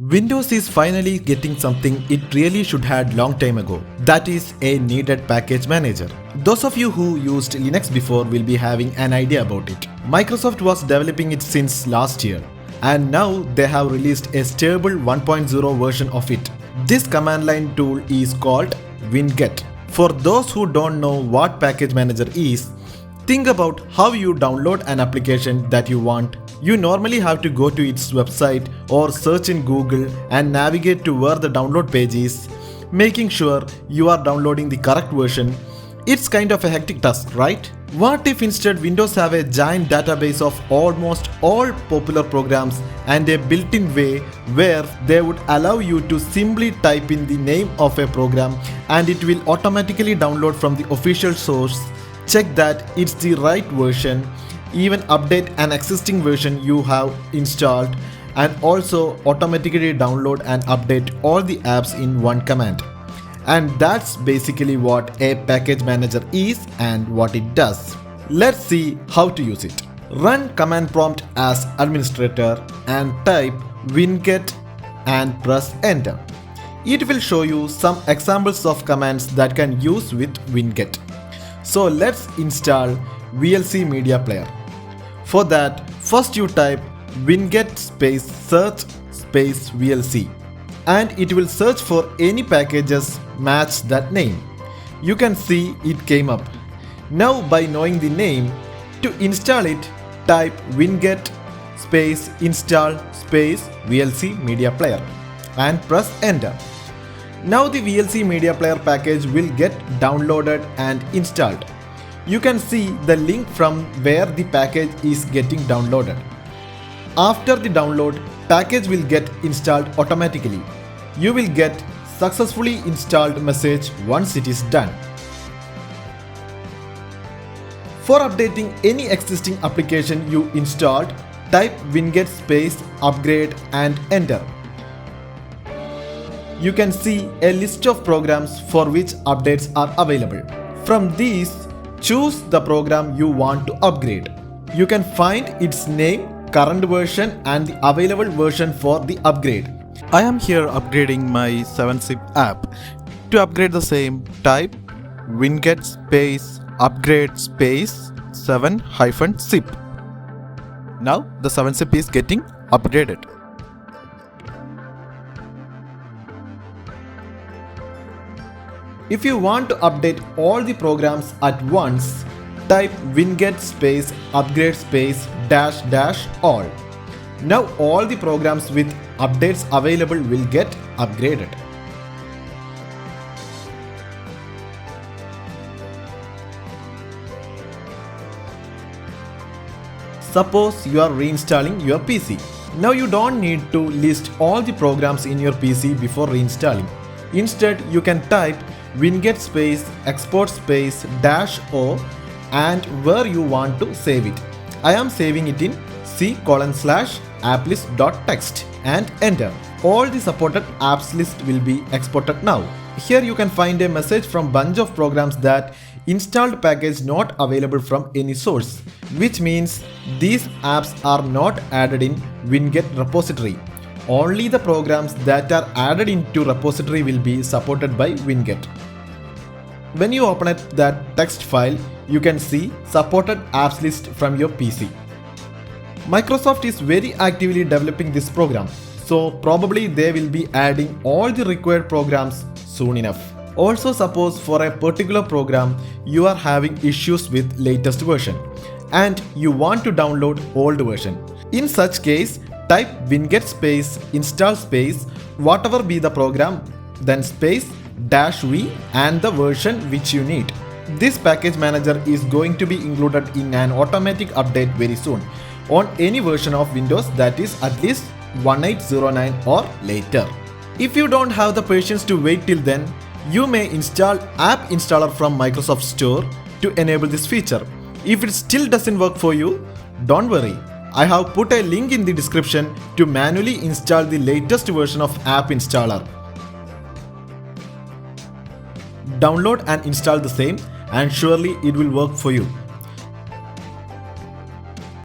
Windows is finally getting something it really should had long time ago. That is a needed package manager. Those of you who used Linux before will be having an idea about it. Microsoft was developing it since last year, and now they have released a stable 1.0 version of it. This command line tool is called Winget. For those who don't know what package manager is, think about how you download an application that you want. You normally have to go to its website or search in Google and navigate to where the download page is, making sure you are downloading the correct version. It's kind of a hectic task, right? What if instead Windows have a giant database of almost all popular programs and a built-in way where they would allow you to simply type in the name of a program and it will automatically download from the official source, check that it's the right version, even update an existing version you have installed, and also automatically download and update all the apps in one command. And that's basically what a package manager is and what it does. Let's see how to use it. Run command prompt as administrator and type winget and press enter. It will show you some examples of commands that can use with Winget. So let's install VLC media player. For that, first you type winget space search space VLC and it will search for any packages match that name. You can see it came up. Now by knowing the name, to install it, type winget space install space VLC media player and press enter. Now the VLC media player package will get downloaded and installed. You can see the link from where the package is getting downloaded. After the download, package will get installed automatically. You will get successfully installed message once it is done. For updating any existing application you installed, type winget space upgrade and enter. You can see a list of programs for which updates are available. From these, choose the program you want to upgrade. You can find its name, current version and the available version for the upgrade. I am here upgrading my 7-zip app. To upgrade the same, type winget space upgrade space 7-zip. Now the 7-zip is getting upgraded. If you want to update all the programs at once, type winget space upgrade space dash dash all. Now all the programs with updates available will get upgraded. Suppose you are reinstalling your PC. Now you don't need to list all the programs in your PC before reinstalling. Instead, you can type winget space export space dash o and where you want to save it. I am saving it in c:/applist.txt and enter. All the supported apps list will be exported now. Here you can find a message from bunch of programs that installed package not available from any source, which means these apps are not added in Winget repository. Only the programs that are added into repository will be supported by Winget. When you open that text file, you can see supported apps list from your PC. Microsoft is very actively developing this program, so probably they will be adding all the required programs soon enough. Also, suppose for a particular program you are having issues with latest version and you want to download old version. In such case, type winget space install space whatever be the program, then space -v and the version which you need. This package manager is going to be included in an automatic update very soon on any version of Windows that is at least 1809 or later. If you don't have the patience to wait till then, you may install App Installer from Microsoft Store to enable this feature. If it still doesn't work for you, don't worry. I have put a link in the description to manually install the latest version of App Installer. Download and install the same and surely it will work for you.